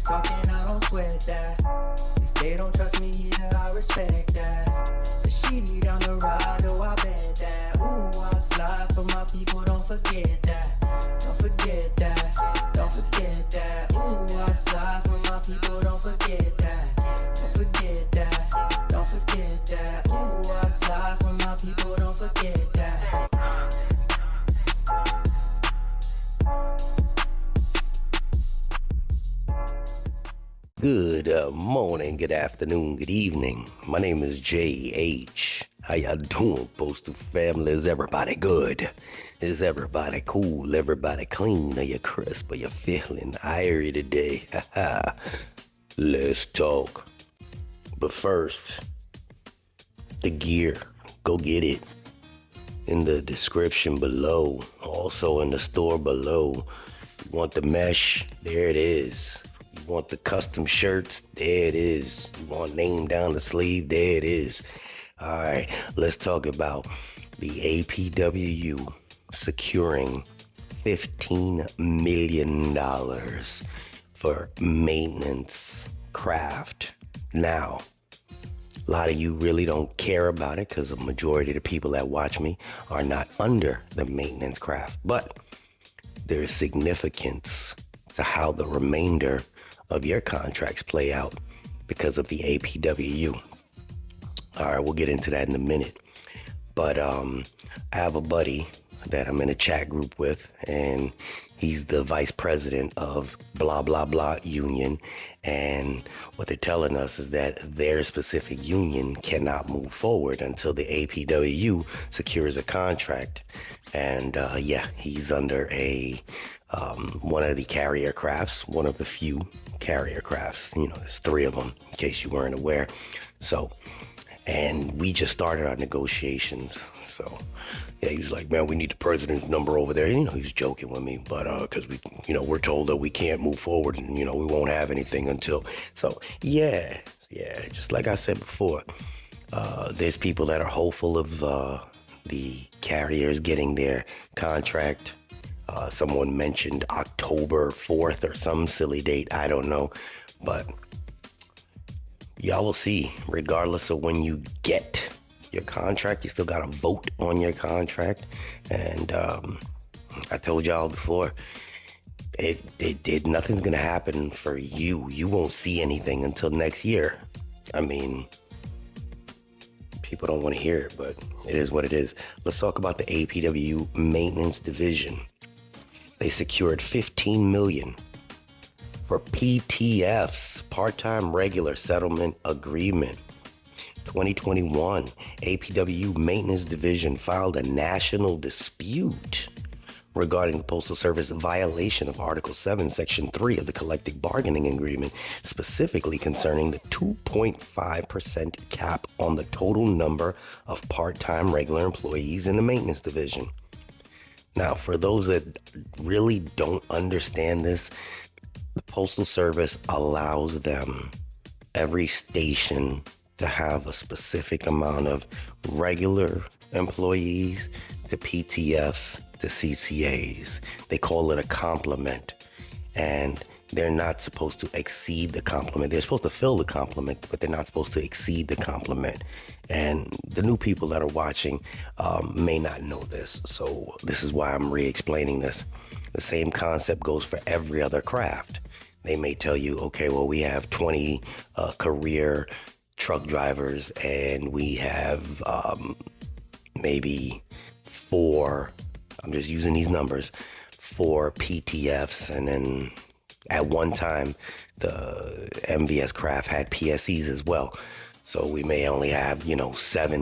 talking, I don't sweat that. If they don't trust me either, I respect that. But she need down the ride, oh I bet that. Ooh, I slide for my people, don't forget that. Don't forget that, don't forget that. Ooh, I slide for my people, don't forget that. Don't forget that, don't forget that. Ooh, I slide for my people, don't forget that. Good morning, good afternoon, good evening. My name is JH. How y'all doing, Postal family? Is everybody good? Is everybody cool? Everybody clean? Are you crisp? Are you feeling airy today? Let's talk. But first, the gear. Go get it. In the description below. Also in the store below. You want the mesh? There it is. You want the custom shirts? There it is. You want name down the sleeve? There it is. All right, let's talk about the APWU securing $15 million for maintenance craft. Now, a lot of you really don't care about it because the majority of the people that watch me are not under the maintenance craft. But there is significance to how the remainder of your contracts play out because of the APWU. All right, we'll get into that in a minute. But I have a buddy that I'm in a chat group with, and he's the vice president of blah, blah, blah union. And what they're telling us is that their specific union cannot move forward until the APWU secures a contract. And he's under one of the carrier crafts, one of the few carrier crafts. You know, there's 3 of them, in case you weren't aware. And we just started our negotiations. So, yeah, he was like, man, we need the president's number over there. You know, he was joking with me, but because we're told that we can't move forward and, we won't have anything until. So, yeah, just like I said before, there's people that are hopeful of the carriers getting their contract. Someone mentioned October 4th or some silly date. I don't know, but y'all will see. Regardless of when you get your contract, you still got to vote on your contract. And I told y'all before, nothing's going to happen for you. You won't see anything until next year. I mean, people don't want to hear it, but it is what it is. Let's talk about the APWU maintenance division. They secured $15 million for PTF's part-time regular settlement agreement. 2021, APWU Maintenance Division filed a national dispute regarding the Postal Service violation of Article 7, Section 3 of the Collective Bargaining Agreement, specifically concerning the 2.5% cap on the total number of part-time regular employees in the Maintenance Division. Now, for those that really don't understand this, the Postal Service allows them, every station, to have a specific amount of regular employees to PTFs to CCAs. They call it a complement, and they're not supposed to exceed the complement. They're supposed to fill the complement, but they're not supposed to exceed the complement. And the new people that are watching may not know this, so this is why I'm re-explaining this. The same concept goes for every other craft. They may tell you, okay, well, we have 20 career truck drivers, and we have maybe 4, I'm just using these numbers, 4 PTFs, and then at one time the MVS craft had PSEs as well. So we may only have, 7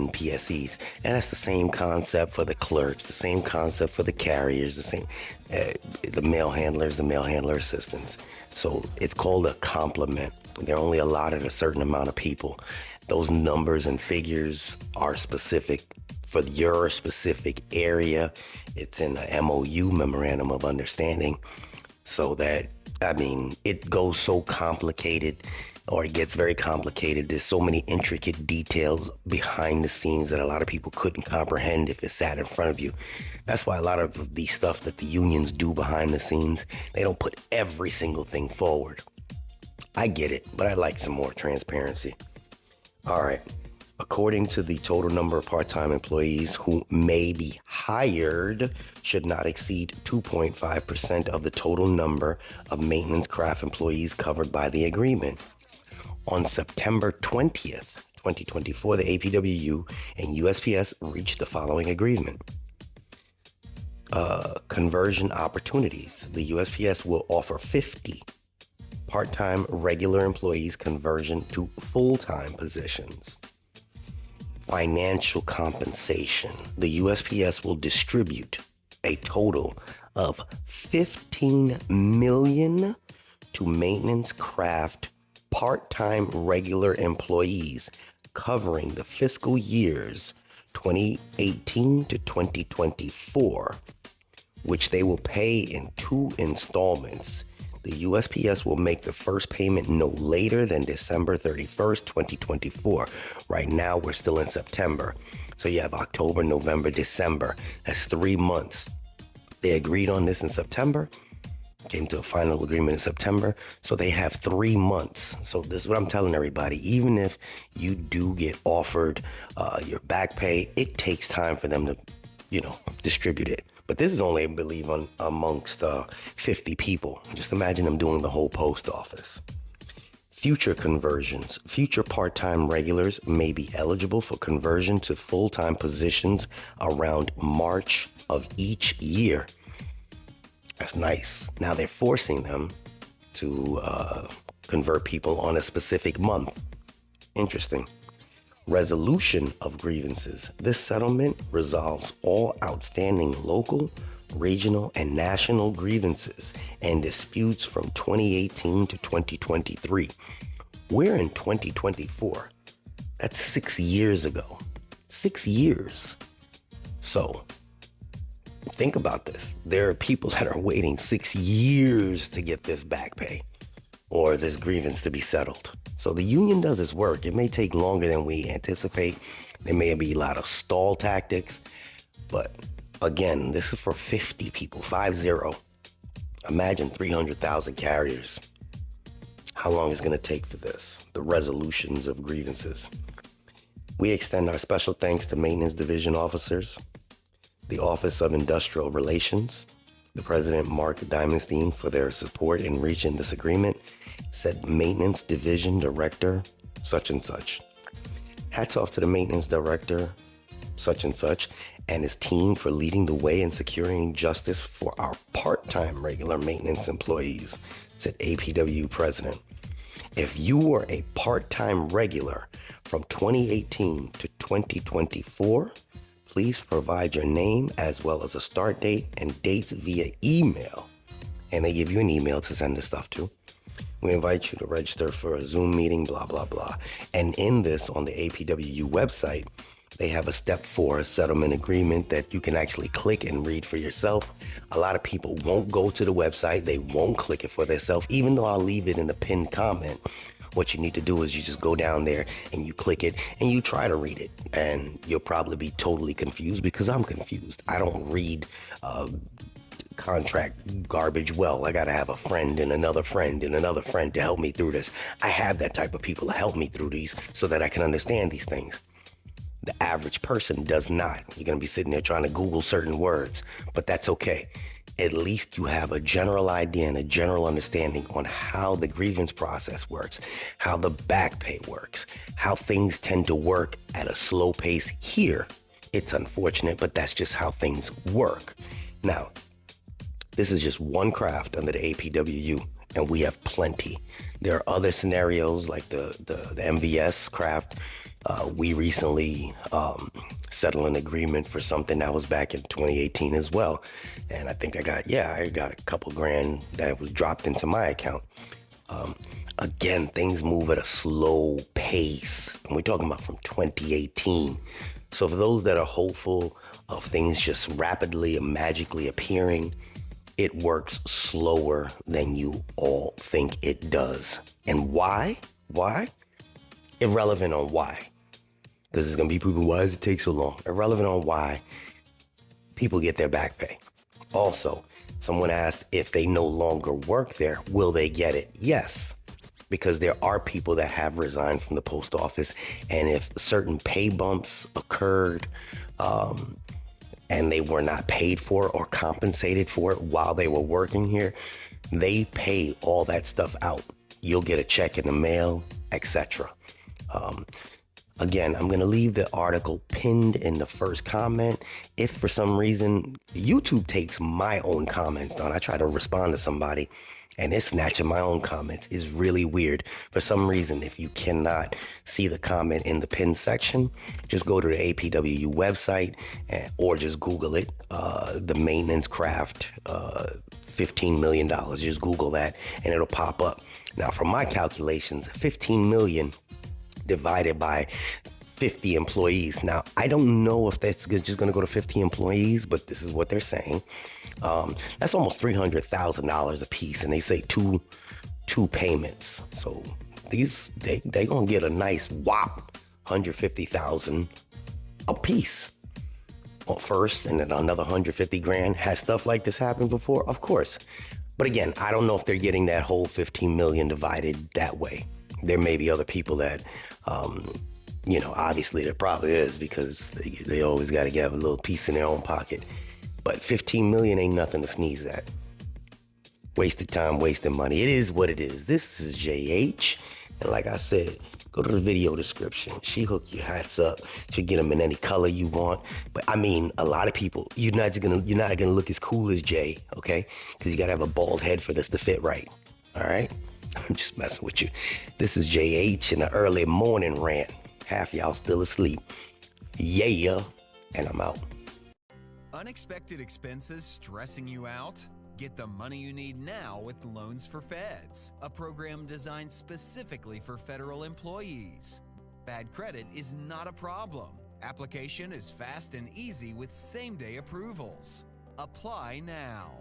PSEs. And that's the same concept for the clerks, the same concept for the carriers, the same, the mail handlers, the mail handler assistants. So it's called a complement. They're only allotted a certain amount of people. Those numbers and figures are specific for your specific area. It's in the MOU, Memorandum of Understanding. So that, it goes so complicated, or it gets very complicated. There's so many intricate details behind the scenes that a lot of people couldn't comprehend if it sat in front of you. That's why a lot of the stuff that the unions do behind the scenes, they don't put every single thing forward. I get it, but I like some more transparency. All right. According to the total number of part-time employees who may be hired should not exceed 2.5% of the total number of maintenance craft employees covered by the agreement. On September 20th, 2024, the APWU and USPS reached the following agreement. Conversion opportunities. The USPS will offer 50 part-time regular employees conversion to full-time positions. Financial compensation. The USPS will distribute a total of $15 million to maintenance craft part-time regular employees covering the fiscal years 2018 to 2024, which they will pay in 2 installments. The USPS will make the first payment no later than December 31st, 2024. Right now, we're still in September. So you have October, November, December. That's 3 months. They agreed on this in September, came to a final agreement in September. So they have 3 months. So this is what I'm telling everybody. Even if you do get offered your back pay, it takes time for them to, distribute it. But this is only, I believe, amongst 50 people. Just imagine them doing the whole post office. Future conversions. Future part-time regulars may be eligible for conversion to full-time positions around March of each year. That's nice. Now they're forcing them to convert people on a specific month. Interesting. Resolution of grievances. This settlement resolves all outstanding local, regional, and national grievances and disputes from 2018 to 2023. We're in 2024. That's 6 years ago. 6 years. So think about this. There are people that are waiting 6 years to get this back pay or this grievance to be settled. So the union does its work. It may take longer than we anticipate. There may be a lot of stall tactics. But again, this is for 50 people, 50. Imagine 300,000 carriers. How long is it going to take for this? The resolutions of grievances. We extend our special thanks to Maintenance Division officers, the Office of Industrial Relations, the President Mark Diamondstein for their support in reaching this agreement, said Maintenance Division Director, such and such. Hats off to the Maintenance Director, such and such, and his team for leading the way in securing justice for our part-time regular maintenance employees, said APWU President. If you were a part-time regular from 2018 to 2024, please provide your name as well as a start date and dates via email. And they give you an email to send this stuff to. We invite you to register for a Zoom meeting, blah, blah, blah. And in this, on the APWU website, they have a step 4 settlement agreement that you can actually click and read for yourself. A lot of people won't go to the website. They won't click it for themselves, even though I'll leave it in the pinned comment. What you need to do is you just go down there and you click it and you try to read it. And you'll probably be totally confused because I'm confused. I don't read contract garbage well. I got to have a friend and another friend and another friend to help me through this. I have that type of people to help me through these so that I can understand these things. The average person does not. You're going to be sitting there trying to Google certain words, but that's okay. At least you have a general idea and a general understanding on how the grievance process works, how the back pay works, how things tend to work at a slow pace here. It's unfortunate, but that's just how things work. Now, this is just one craft under the APWU, and we have plenty. There are other scenarios like the MVS craft. We recently settled an agreement for something that was back in 2018 as well. And I think I got a couple grand that was dropped into my account. Again, things move at a slow pace. And we're talking about from 2018. So for those that are hopeful of things just rapidly and magically appearing, it works slower than you all think it does. And why? Why? Irrelevant on why. This is going to be people, why does it take so long? Irrelevant on why people get their back pay. Also, someone asked if they no longer work there, will they get it? Yes. because there are people that have resigned from the post office, and if certain pay bumps occurred and they were not paid for or compensated for it while they were working here, they pay all that stuff out. You'll get a check in the mail, etc. Again, I'm going to leave the article pinned in the first comment. If for some reason YouTube takes my own comments down, I try to respond to somebody and it's snatching my own comments. Is really weird. For some reason, if you cannot see the comment in the pinned section, just go to the APWU website or just Google it. The maintenance craft, $15 million. Just Google that and it'll pop up. Now, from my calculations, 15 million divided by 50 employees. Now, I don't know if that's just going to go to 50 employees, but this is what they're saying. That's almost $300,000 a piece, and they say two payments. So they gonna get a nice whop, $150,000 a piece. Well, first, and then another 150 grand. Has stuff like this happened before? Of course. But again, I don't know if they're getting that whole 15 million divided that way. There may be other people that, obviously there probably is, because they always got to have a little piece in their own pocket. But 15 million ain't nothing to sneeze at. Wasted time, wasted money. It is what it is. This is JH. And like I said, go to the video description. She hook your hats up. She'll get them in any color you want. But I mean, a lot of people, you're not gonna look as cool as Jay, okay? Because you gotta have a bald head for this to fit right. All right? I'm just messing with you. This is JH in the early morning rant. Half y'all still asleep. Yeah, and I'm out. Unexpected expenses stressing you out? Get the money you need now with Loans for Feds, a program designed specifically for federal employees. Bad credit is not a problem. Application is fast and easy with same-day approvals. Apply now.